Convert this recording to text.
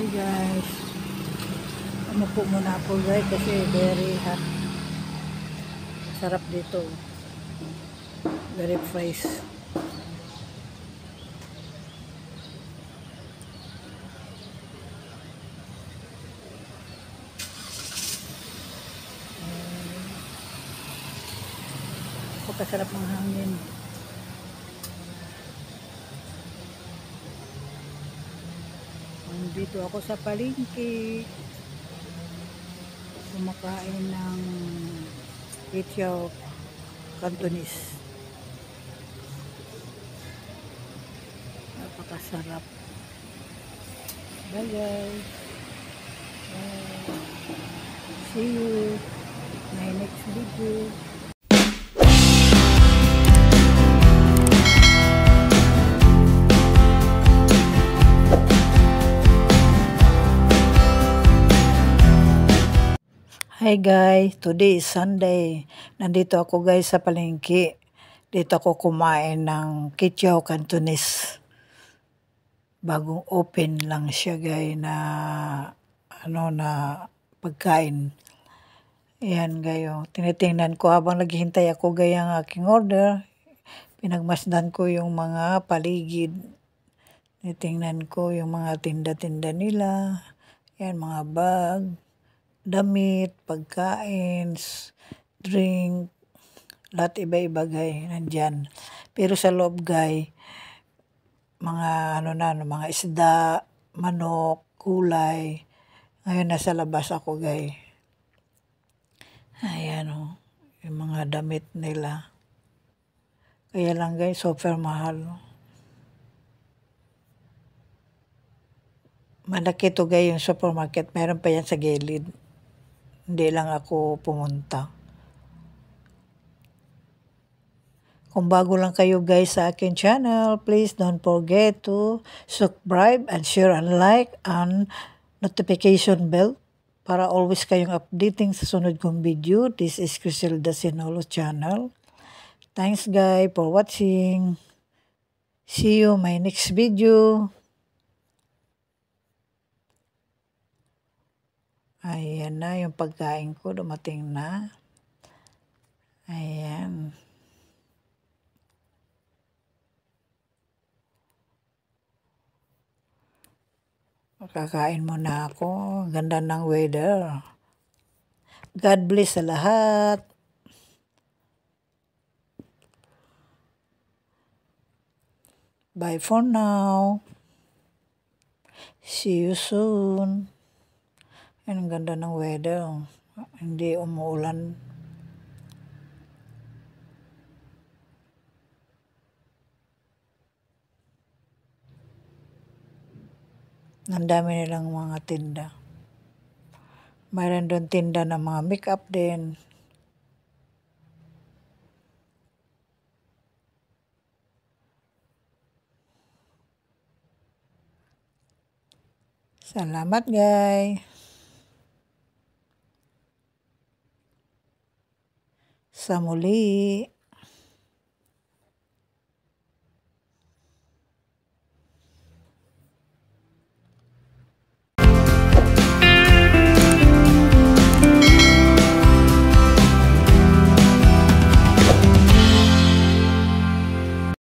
Hi guys, umupo muna ako guys kasi very hot. Sarap dito, very fresh. Pagkasarap ng hangin. Dito ako sa palengke, kumakain ng Chichaw Cantonese. Napakasarap. Bye guys. See you my next video. Hi guys, today is Sunday. Nandito ako guys sa palengke. Dito ako kumain ng Chichaw Cantonese. Bagong open lang siya guys na na pagkain. Ayan gayo. Tinitingnan ko habang naghihintay ako guys ang aking order. Pinagmasdan ko yung mga paligid. Tinitingnan ko yung mga tinda-tinda nila. Ayan, mga bag, damit, pagkain, drink, lahat iba-iba guys, nandyan. Pero sa loob guys, mga mga isda, manok, kulay. Ngayon nasa labas ako guys. Ayan yung mga damit nila. Kaya lang guys, super mahal. Malaki to guys yung supermarket, meron pa yan sa gilid. Hindi lang ako pumunta. Kung bago lang kayo guys sa akin channel, please don't forget to subscribe and share and like and notification bell para always kayong updating sa sunod kong video. This is Criselda Sinolo channel. Thanks guys for watching. See you my next video. Ayan na yung pagkain ko, dumating na. Ayan. Kakain muna ako. Ganda ng weather. God bless sa lahat. Bye for now. See you soon. Ang ganda ng weather. Hindi umuulan. Ang dami nilang mga tinda. Mayroon doon tinda ng mga makeup din. Salamat guys. Sa muli.